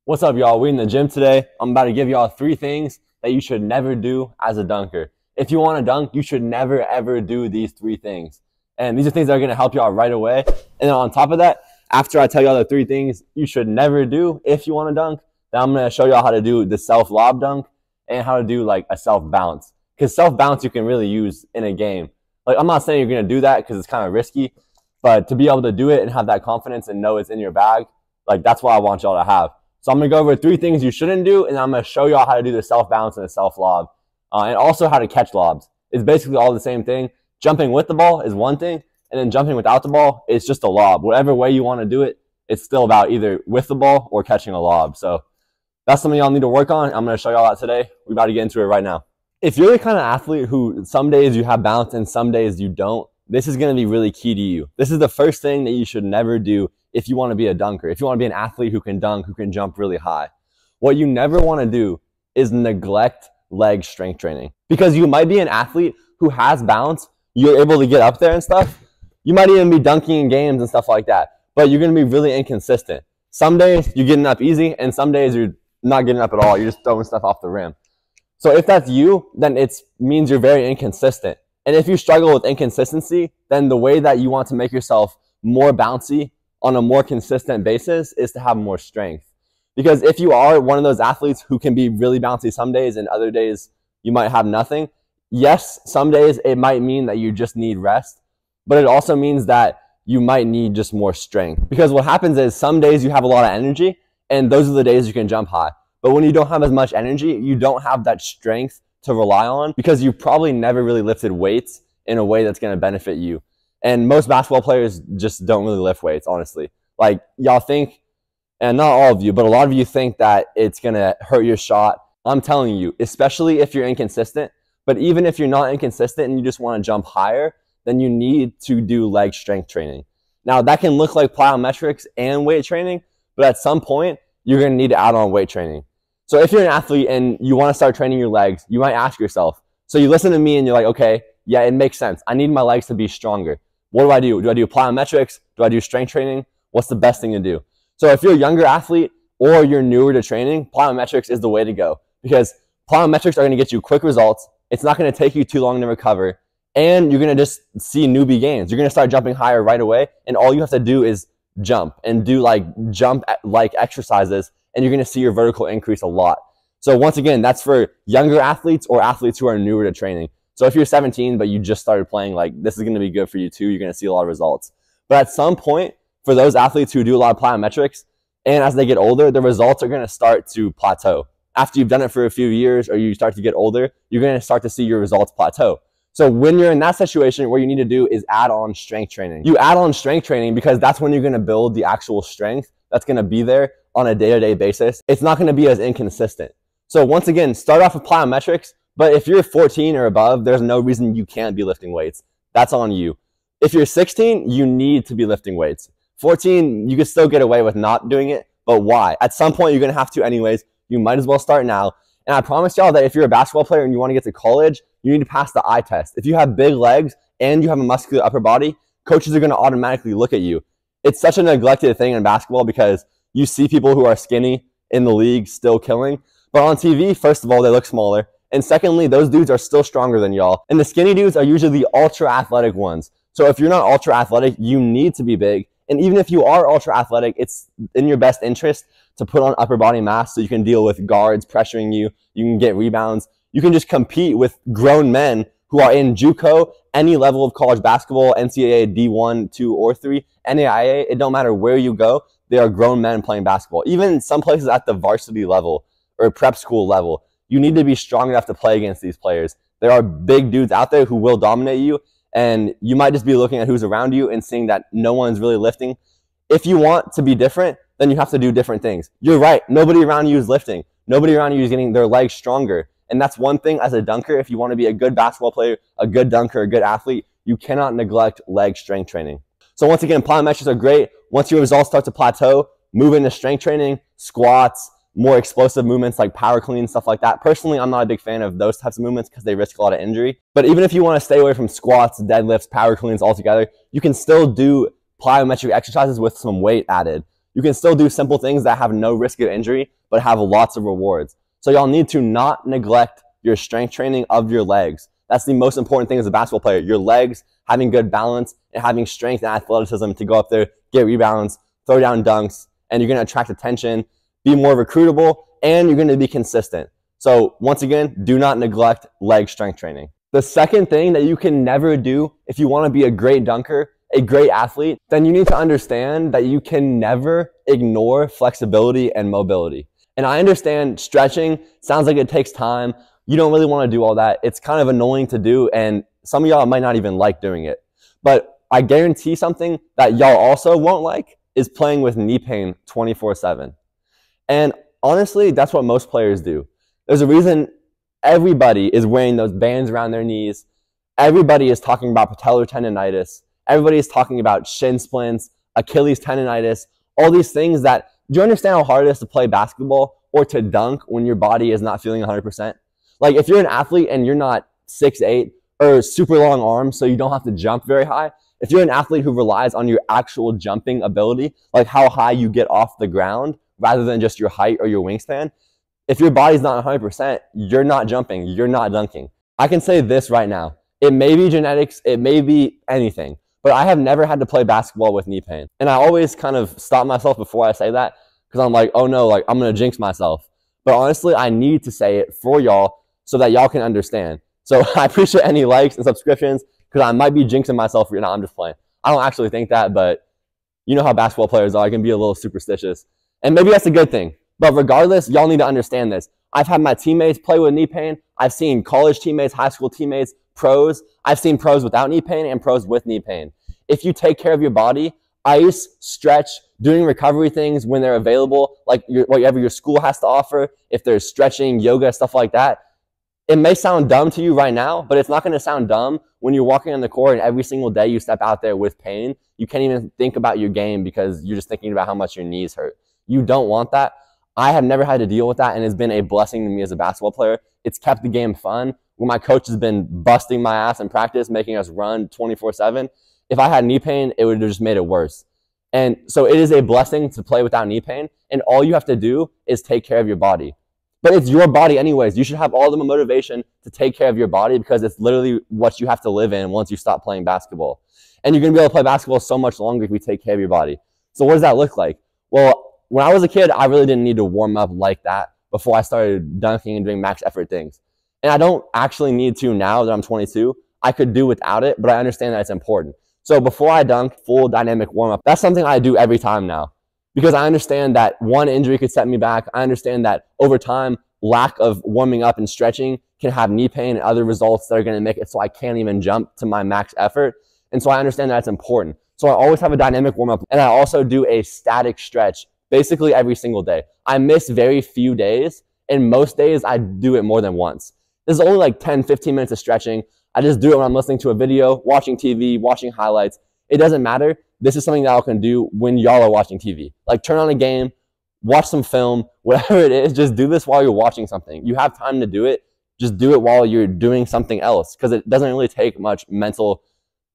What's up, y'all? We in the gym today. I'm about to give y'all 3 things that you should never do as a dunker. If you want to dunk, you should never, ever do these 3 things. And these are things that are going to help you out right away. And then on top of that, after I tell y'all the 3 things you should never do if you want to dunk, then I'm going to show y'all how to do the self-lob dunk and how to do like a self-bounce. Because self-bounce you can really use in a game. Like, I'm not saying you're going to do that because it's kind of risky, but to be able to do it and have that confidence and know it's in your bag, like that's what I want y'all to have. So I'm going to go over 3 things you shouldn't do, and I'm going to show y'all how to do the self-bounce and the self-lob, and also how to catch lobs. It's basically all the same thing. Jumping with the ball is one thing, and then jumping without the ball is just a lob. Whatever way you want to do it, it's still about either with the ball or catching a lob. So that's something y'all need to work on. I'm going to show y'all that today. We're about to get into it right now. If you're the kind of athlete who some days you have bounce and some days you don't, this is going to be really key to you. This is the first thing that you should never do if you want to be a dunker, if you want to be an athlete who can dunk, who can jump really high. What you never want to do is neglect leg strength training. Because you might be an athlete who has bounce, you're able to get up there and stuff. You might even be dunking in games and stuff like that, but you're going to be really inconsistent. Some days you're getting up easy, and some days you're not getting up at all. You're just throwing stuff off the rim. So if that's you, then it means you're very inconsistent. And if you struggle with inconsistency, then the way that you want to make yourself more bouncy on a more consistent basis is to have more strength. Because if you are one of those athletes who can be really bouncy some days and other days you might have nothing, yes, some days it might mean that you just need rest, but it also means that you might need just more strength. Because what happens is some days you have a lot of energy, and those are the days you can jump high. But when you don't have as much energy, you don't have that strength to rely on because you've probably never really lifted weights in a way that's going to benefit you. And most basketball players just don't really lift weights, honestly. Like, y'all think, and not all of you, but a lot of you think that it's going to hurt your shot. I'm telling you, especially if you're inconsistent, but even if you're not inconsistent and you just want to jump higher, then you need to do leg strength training. Now, that can look like plyometrics and weight training, but at some point, you're going to need to add on weight training. So if you're an athlete and you want to start training your legs, you might ask yourself, so you listen to me and you're like, okay, yeah, it makes sense. I need my legs to be stronger. What do I do? Do I do plyometrics? Do I do strength training? What's the best thing to do? So if you're a younger athlete or you're newer to training, plyometrics is the way to go because plyometrics are going to get you quick results. It's not going to take you too long to recover, and you're going to just see newbie gains. You're going to start jumping higher right away, and all you have to do is jump and do jump exercises, and you're going to see your vertical increase a lot. So once again, that's for younger athletes or athletes who are newer to training. So if you're 17 but you just started playing, this is going to be good for you too. You're going to see a lot of results. But at some point, for those athletes who do a lot of plyometrics, and as they get older, the results are going to start to plateau. After you've done it for a few years or you start to get older, you're going to start to see your results plateau. So when you're in that situation, what you need to do is add on strength training. You add on strength training because that's when you're going to build the actual strength that's going to be there on a day-to-day basis. It's not going to be as inconsistent. So once again, start off with plyometrics, but if you're 14 or above, there's no reason you can't be lifting weights. That's on you. If you're 16, you need to be lifting weights. 14, you can still get away with not doing it, but why? At some point, you're going to have to anyways. You might as well start now. And I promise y'all that if you're a basketball player and you want to get to college, you need to pass the eye test. If you have big legs and you have a muscular upper body, coaches are going to automatically look at you. It's such a neglected thing in basketball because you see people who are skinny in the league still killing. But on TV, first of all, they look smaller. And secondly, those dudes are still stronger than y'all. And the skinny dudes are usually the ultra athletic ones. So if you're not ultra athletic, you need to be big. And even if you are ultra athletic, it's in your best interest to put on upper body mass so you can deal with guards pressuring you. You can get rebounds. You can just compete with grown men who are in JUCO, any level of college basketball, NCAA D1, 2, or 3, NAIA. It don't matter where you go. There are grown men playing basketball. Even some places at the varsity level or prep school level, you need to be strong enough to play against these players. There are big dudes out there who will dominate you, and you might just be looking at who's around you and seeing that no one's really lifting. If you want to be different, then you have to do different things. You're right. Nobody around you is lifting. Nobody around you is getting their legs stronger. And that's one thing as a dunker. If you want to be a good basketball player, a good dunker, a good athlete, you cannot neglect leg strength training. So once again, plyometrics are great. Once your results start to plateau, move into strength training, squats, more explosive movements like power clean, stuff like that. Personally, I'm not a big fan of those types of movements because they risk a lot of injury. But even if you want to stay away from squats, deadlifts, power cleans altogether, you can still do plyometric exercises with some weight added. You can still do simple things that have no risk of injury, but have lots of rewards. So y'all need to not neglect your strength training of your legs. That's the most important thing as a basketball player. Your legs, having good balance, and having strength and athleticism to go up there, get rebounds, throw down dunks, and you're going to attract attention, be more recruitable, and you're going to be consistent. So once again, do not neglect leg strength training. The second thing that you can never do if you want to be a great dunker, a great athlete, then you need to understand that you can never ignore flexibility and mobility. And I understand stretching sounds like it takes time. You don't really want to do all that. It's kind of annoying to do, and some of y'all might not even like doing it. But I guarantee something that y'all also won't like is playing with knee pain 24/7. And honestly, that's what most players do. There's a reason everybody is wearing those bands around their knees. Everybody is talking about patellar tendonitis. Everybody is talking about shin splints, Achilles tendonitis, all these things that, do you understand how hard it is to play basketball or to dunk when your body is not feeling 100%? Like if you're an athlete and you're not 6'8", or super long arms so you don't have to jump very high, if you're an athlete who relies on your actual jumping ability, like how high you get off the ground rather than just your height or your wingspan, if your body's not 100%, you're not jumping, you're not dunking. I can say this right now. It may be genetics, it may be anything, but I have never had to play basketball with knee pain. And I always kind of stop myself before I say that because I'm like, oh no, like I'm going to jinx myself. But honestly, I need to say it for y'all so that y'all can understand. So I appreciate any likes and subscriptions because I might be jinxing myself. No, I'm just playing. I don't actually think that, but you know how basketball players are. I can be a little superstitious. And maybe that's a good thing. But regardless, y'all need to understand this. I've had my teammates play with knee pain. I've seen college teammates, high school teammates, pros. I've seen pros without knee pain and pros with knee pain. If you take care of your body, ice, stretch, doing recovery things when they're available, like whatever your school has to offer, if there's stretching, yoga, stuff like that, it may sound dumb to you right now, but it's not going to sound dumb when you're walking on the court and every single day you step out there with pain. You can't even think about your game because you're just thinking about how much your knees hurt. You don't want that. I have never had to deal with that, and it's been a blessing to me as a basketball player. It's kept the game fun. When my coach has been busting my ass in practice, making us run 24/7, if I had knee pain, it would have just made it worse. And so it is a blessing to play without knee pain, and all you have to do is take care of your body. But it's your body anyways. You should have all the motivation to take care of your body because it's literally what you have to live in once you stop playing basketball. And you're going to be able to play basketball so much longer if you take care of your body. So what does that look like? Well, when I was a kid, I really didn't need to warm up like that before I started dunking and doing max effort things. And I don't actually need to now that I'm 22. I could do without it, but I understand that it's important. So before I dunk, full dynamic warm up, that's something I do every time now. Because I understand that one injury could set me back. I understand that over time, lack of warming up and stretching can have knee pain and other results that are going to make it so I can't even jump to my max effort. And so I understand that's important. So I always have a dynamic warm up, and I also do a static stretch basically every single day. I miss very few days, and most days I do it more than once. This is only like 10, 15 minutes of stretching. I just do it when I'm listening to a video, watching TV, watching highlights. It doesn't matter. This is something that I can do when y'all are watching TV. Like turn on a game, watch some film, whatever it is, just do this while you're watching something. You have time to do it. Just do it while you're doing something else because it doesn't really take much mental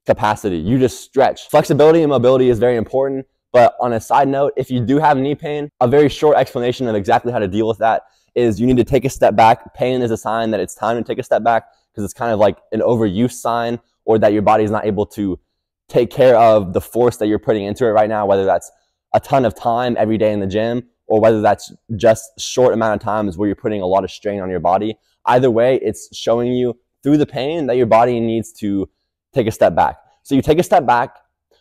capacity. You just stretch. Flexibility and mobility is very important. But on a side note, if you do have knee pain, a very short explanation of exactly how to deal with that is you need to take a step back. Pain is a sign that it's time to take a step back because it's kind of like an overuse sign or that your body is not able to take care of the force that you're putting into it right now, whether that's a ton of time every day in the gym or whether that's just short amount of times where you're putting a lot of strain on your body. Either way, it's showing you through the pain that your body needs to take a step back. So you take a step back,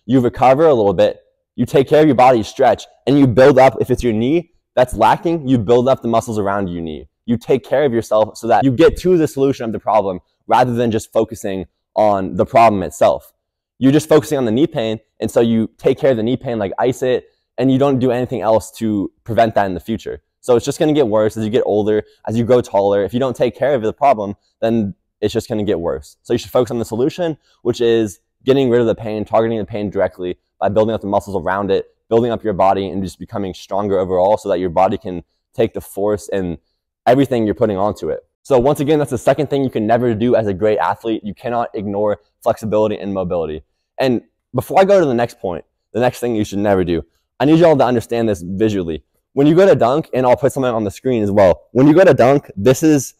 you recover a little bit, you take care of your body, you stretch, and you build up. If it's your knee that's lacking, you build up the muscles around your knee. You take care of yourself so that you get to the solution of the problem rather than just focusing on the problem itself. You're just focusing on the knee pain, and so you take care of the knee pain, like ice it, and you don't do anything else to prevent that in the future. So it's just going to get worse as you get older, as you grow taller. If you don't take care of the problem, then it's just going to get worse. So you should focus on the solution, which is getting rid of the pain, targeting the pain directly by building up the muscles around it, building up your body, and just becoming stronger overall so that your body can take the force and everything you're putting onto it. So once again, that's the second thing you can never do as a great athlete. You cannot ignore flexibility and mobility. And before I go to the next point, the next thing you should never do, I need y'all to understand this visually. When you go to dunk, and I'll put something on the screen as well. When you go to dunk, this is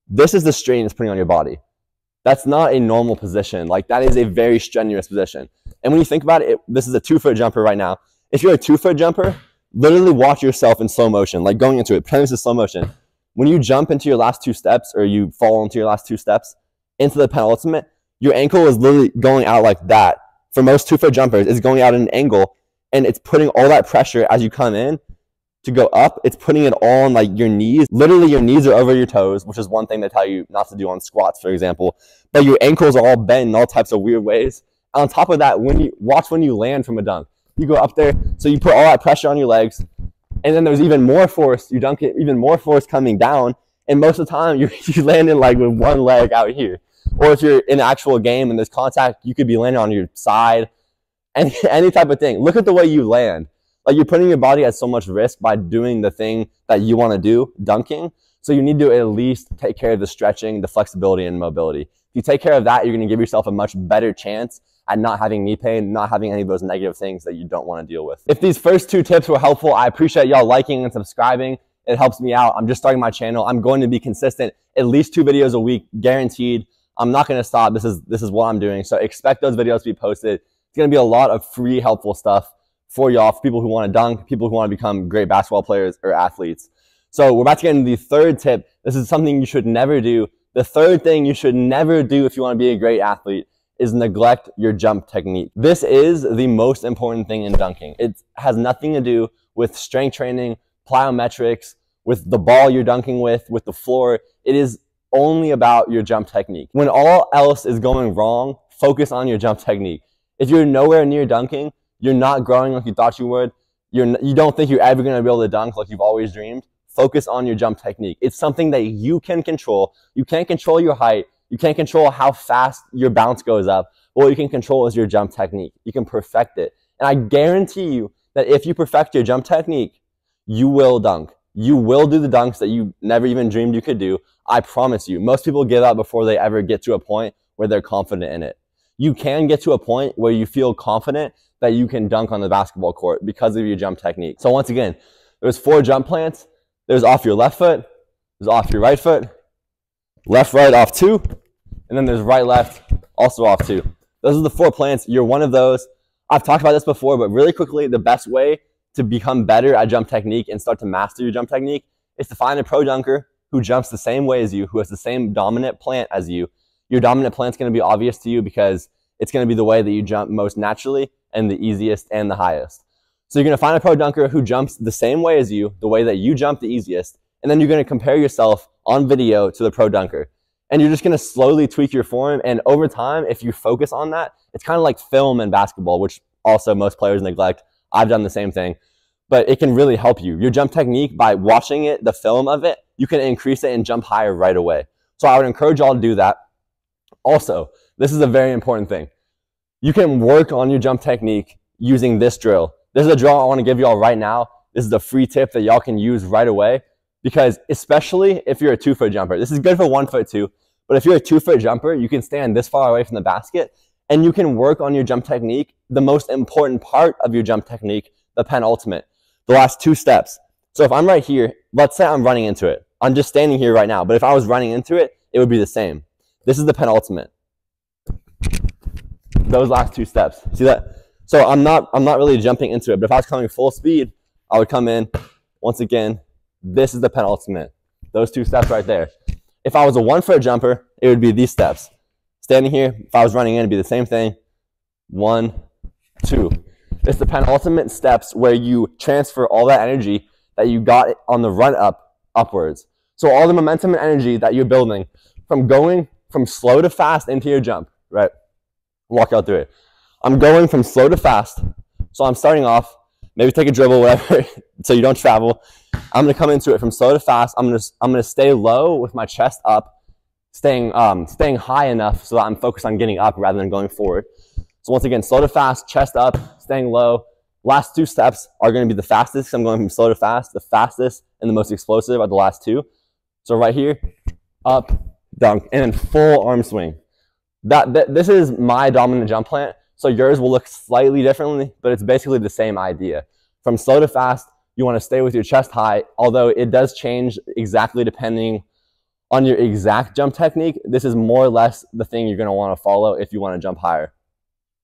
the strain it's putting on your body. That's not a normal position. Like, that is a very strenuous position. And when you think about it, this is a 2-foot jumper right now. If you're a 2-foot jumper, literally watch yourself in slow motion, like going into it. Pretend this is slow motion. When you jump into your last 2 steps, or you fall into your last 2 steps into the penultimate, your ankle is literally going out like that. For most 2-foot jumpers, it's going out at an angle, and it's putting all that pressure as you come in to go up. It's putting it all on like your knees. Literally, your knees are over your toes, which is one thing they tell you not to do on squats, for example. But your ankles are all bent in all types of weird ways. On top of that, when you land from a dunk, you go up there, so you put all that pressure on your legs, and then there's even more force. You dunk it, even more force coming down, and most of the time you land in like with one leg out here. Or if you're in an actual game and there's contact, you could be landing on your side, any type of thing. Look at the way you land. Like, you're putting your body at so much risk by doing the thing that you want to do, dunking. So you need to at least take care of the stretching, the flexibility, and mobility. If you take care of that, you're going to give yourself a much better chance at not having knee pain, not having any of those negative things that you don't want to deal with. If these first 2 tips were helpful, I appreciate y'all liking and subscribing. It helps me out. I'm just starting my channel. I'm going to be consistent, at least 2 videos a week, guaranteed. I'm not going to stop. This is what I'm doing. So expect those videos to be posted. It's going to be a lot of free, helpful stuff for y'all, for people who want to dunk, people who want to become great basketball players or athletes. So we're about to get into the 3rd tip. This is something you should never do. The 3rd thing you should never do if you want to be a great athlete is neglect your jump technique. This is the most important thing in dunking. It has nothing to do with strength training, plyometrics, with the ball you're dunking with the floor. It is only about your jump technique. When all else is going wrong, focus on your jump technique. If you're nowhere near dunking, you're not growing like you thought you would, you don't think you're ever going to be able to dunk like you've always dreamed, focus on your jump technique. It's something that you can control. You can't control your height. You can't control how fast your bounce goes up. What you can control is your jump technique. You can perfect it. And I guarantee you that if you perfect your jump technique, you will dunk. You will do the dunks that you never even dreamed you could do. I promise you. Most people give up before they ever get to a point where they're confident in it. You can get to a point where you feel confident that you can dunk on the basketball court because of your jump technique. So once again, there's 4 jump plants. There's off your left foot, there's off your right foot, left, right, off 2, and then there's right, left, also off 2. Those are the 4 plants. You're one of those. I've talked about this before, but really quickly, the best way to become better at jump technique and start to master your jump technique is to find a pro dunker who jumps the same way as you, who has the same dominant plant as you. Your dominant plant's going to be obvious to you because it's going to be the way that you jump most naturally and the easiest and the highest. So you're going to find a pro dunker who jumps the same way as you, the way that you jump the easiest, and then you're going to compare yourself on video to the pro dunker. And you're just going to slowly tweak your form, and over time, if you focus on that, it's kind of like film in basketball, which also most players neglect. I've done the same thing, but it can really help you. Your jump technique, by watching it, the film of it, you can increase it and jump higher right away. So I would encourage y'all to do that. Also, this is a very important thing. You can work on your jump technique using this drill. This is a drill I want to give y'all right now. This is a free tip that y'all can use right away, because especially if you're a 2-foot jumper, this is good for 1 foot too, but if you're a 2-foot jumper, you can stand this far away from the basket and you can work on your jump technique, the most important part of your jump technique, the penultimate, the last 2 steps. So if I'm right here, let's say I'm running into it. I'm just standing here right now, but if I was running into it, it would be the same. This is the penultimate. Those last 2 steps. See that? So I'm not really jumping into it, but if I was coming full speed, I would come in. Once again, this is the penultimate. Those 2 steps right there. If I was a 1-foot jumper, it would be these steps. Standing here, if I was running in, it'd be the same thing. 1, 2. It's the penultimate steps where you transfer all that energy that you got on the run up upwards. So all the momentum and energy that you're building from going from slow to fast into your jump, right? Walk out through it. I'm going from slow to fast. So I'm starting off, maybe take a dribble, whatever, so you don't travel. I'm going to come into it from slow to fast. I'm going to stay low with my chest up, staying high enough so that I'm focused on getting up rather than going forward. So once again, slow to fast, chest up, staying low. Last 2 steps are going to be the fastest. I'm going from slow to fast. The fastest and the most explosive are the last 2. So right here, up, dunk, and then full arm swing. This is my dominant jump plant. So yours will look slightly differently, but it's basically the same idea. From slow to fast, you want to stay with your chest high, although it does change exactly depending on your exact jump technique. This is more or less the thing you're going to want to follow if you want to jump higher.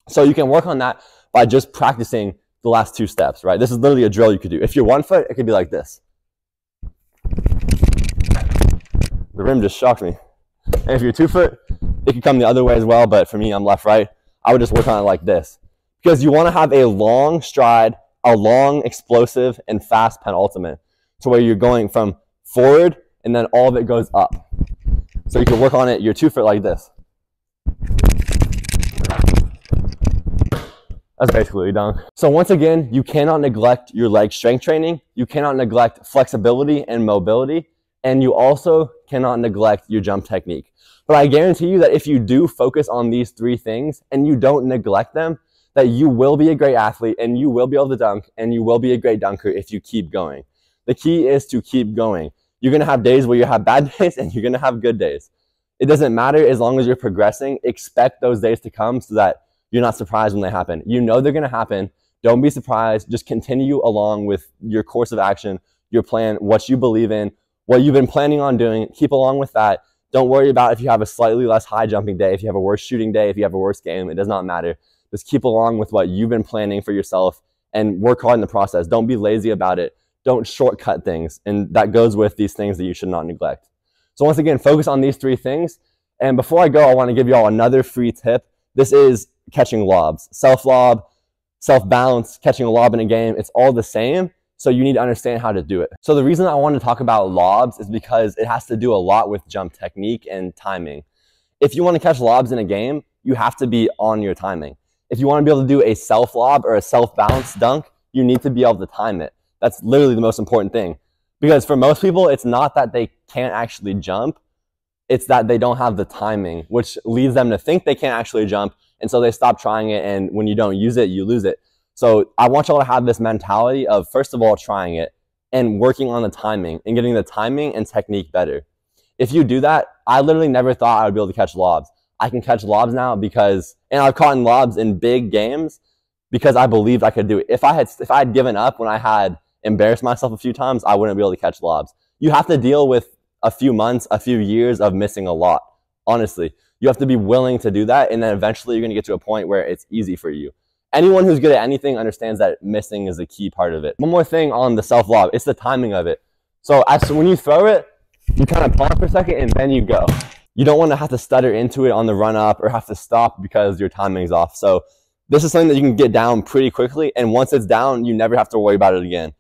So you can work on that by just practicing the last 2 steps, right? This is literally a drill you could do. If you're 1 foot, it could be like this. The rim just shocked me. And if you're 2 foot, it could come the other way as well, but for me, I'm left-right. I would just work on it like this. Because you want to have a long stride, a long explosive, and fast penultimate. So where you're going from forward, and then all of it goes up. So you can work on it, you're 2 foot like this. That's basically a dunk. So once again, you cannot neglect your leg strength training. You cannot neglect flexibility and mobility. And you also cannot neglect your jump technique. But I guarantee you that if you do focus on these 3 things and you don't neglect them, that you will be a great athlete and you will be able to dunk and you will be a great dunker if you keep going. The key is to keep going. You're going to have days where you have bad days and you're going to have good days. It doesn't matter as long as you're progressing. Expect those days to come so that you're not surprised when they happen. You know they're going to happen. Don't be surprised. Just continue along with your course of action, your plan, what you believe in, what you've been planning on doing. Keep along with that. Don't worry about if you have a slightly less high jumping day, if you have a worse shooting day, if you have a worse game. It does not matter. Just keep along with what you've been planning for yourself and work hard in the process. Don't be lazy about it. Don't shortcut things. And that goes with these things that you should not neglect. So once again, focus on these 3 things. And before I go, I want to give you all another free tip. This is catching lobs. Self-lob, self-bounce, catching a lob in a game. It's all the same. So you need to understand how to do it. So the reason I want to talk about lobs is because it has to do a lot with jump technique and timing. If you want to catch lobs in a game, you have to be on your timing. If you want to be able to do a self-lob or a self-bounce dunk, you need to be able to time it. That's literally the most important thing. Because for most people, it's not that they can't actually jump. It's that they don't have the timing, which leads them to think they can't actually jump. And so they stop trying it. And when you don't use it, you lose it. So I want y'all to have this mentality of, first of all, trying it and working on the timing and getting the timing and technique better. If you do that, I literally never thought I would be able to catch lobs. I can catch lobs now because, and I've caught in lobs in big games because I believed I could do it. If I had given up when I had embarrassed myself a few times, I wouldn't be able to catch lobs. You have to deal with a few months, a few years of missing a lot. Honestly, you have to be willing to do that. And then eventually you're going to get to a point where it's easy for you. Anyone who's good at anything understands that missing is a key part of it. One more thing on the self lob, it's the timing of it. So when you throw it, you kind of pause for a second and then you go. You don't want to have to stutter into it on the run up or have to stop because your timing's off. So this is something that you can get down pretty quickly. And once it's down, you never have to worry about it again.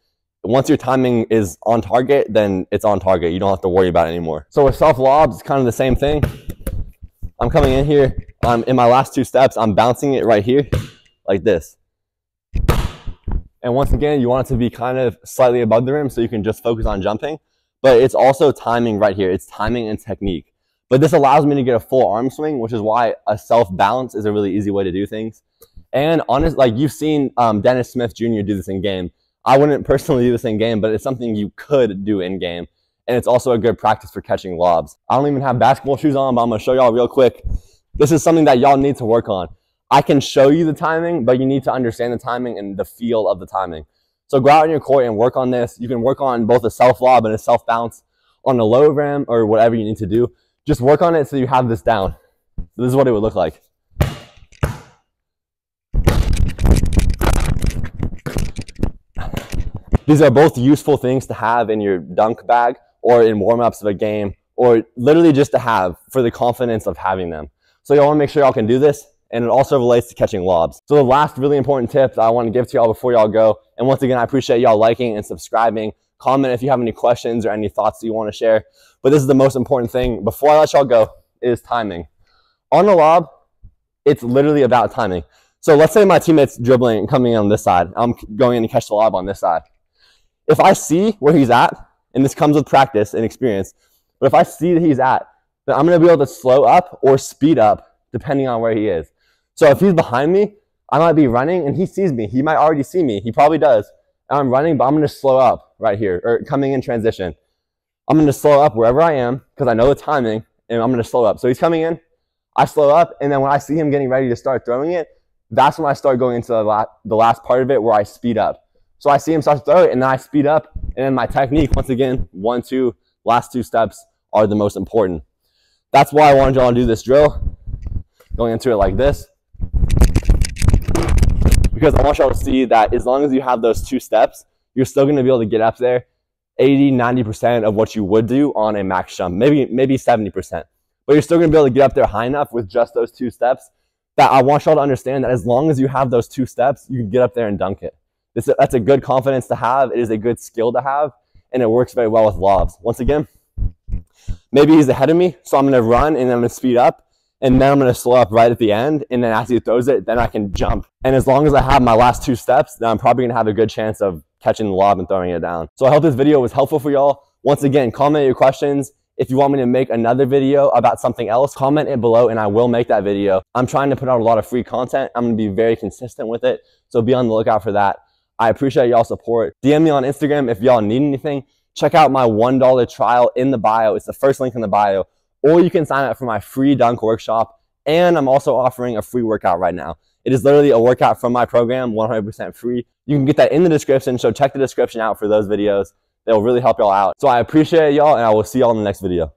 Once your timing is on target, then it's on target. You don't have to worry about it anymore. So with self lobs, it's kind of the same thing. I'm coming in here. In my last 2 steps, I'm bouncing it right here like this. And once again, you want it to be kind of slightly above the rim so you can just focus on jumping. But it's also timing right here. It's timing and technique. But this allows me to get a full arm swing, which is why a self bounce is a really easy way to do things. And honest, like you've seen Dennis Smith Jr. do this in game. I wouldn't personally do this in game, but it's something you could do in game. And it's also a good practice for catching lobs. I don't even have basketball shoes on, but I'm going to show y'all real quick. This is something that y'all need to work on. I can show you the timing, but you need to understand the timing and the feel of the timing. So go out on your court and work on this. You can work on both a self lob and a self bounce on the low rim or whatever you need to do. Just work on it so you have this down. So this is what it would look like. These are both useful things to have in your dunk bag or in warm-ups of a game or literally just to have for the confidence of having them. So y'all want to make sure y'all can do this, and it also relates to catching lobs. So the last really important tip that I want to give to y'all before y'all go, and once again, I appreciate y'all liking and subscribing. Comment if you have any questions or any thoughts that you want to share. But this is the most important thing before I let y'all go is timing. On the lob, it's literally about timing. So let's say my teammate's dribbling and coming in on this side. I'm going in to catch the lob on this side. If I see where he's at, and this comes with practice and experience, but if I see that he's at, then I'm going to be able to slow up or speed up depending on where he is. So if he's behind me, I might be running and he sees me. He might already see me. He probably does. And I'm running, but I'm going to slow up right here, or coming in transition. I'm going to slow up wherever I am because I know the timing, and I'm going to slow up. So he's coming in, I slow up, and then when I see him getting ready to start throwing it, that's when I start going into the last part of it where I speed up. So I see him start to throw it, and then I speed up. And then my technique, once again, 1, 2, last 2 steps are the most important. That's why I wanted y'all to do this drill, going into it like this. Because I want y'all to see that as long as you have those 2 steps, you're still going to be able to get up there 80, 90% of what you would do on a max jump, maybe 70%. But you're still going to be able to get up there high enough with just those 2 steps that I want y'all to understand that as long as you have those 2 steps, you can get up there and dunk it. That's a good confidence to have. It is a good skill to have, and it works very well with lobs. Once again, maybe he's ahead of me, so I'm going to run and then I'm going to speed up, and then I'm going to slow up right at the end, and then as he throws it, then I can jump. And as long as I have my last 2 steps, then I'm probably going to have a good chance of catching the lob and throwing it down. So I hope this video was helpful for y'all. Once again, comment your questions. If you want me to make another video about something else, comment it below and I will make that video. I'm trying to put out a lot of free content. I'm going to be very consistent with it, so be on the lookout for that. I appreciate y'all's support. DM me on Instagram if y'all need anything. Check out my $1 trial in the bio. It's the first link in the bio. Or you can sign up for my free dunk workshop. And I'm also offering a free workout right now. It is literally a workout from my program, 100% free. You can get that in the description, so check the description out for those videos. They'll really help y'all out. So I appreciate y'all, and I will see y'all in the next video.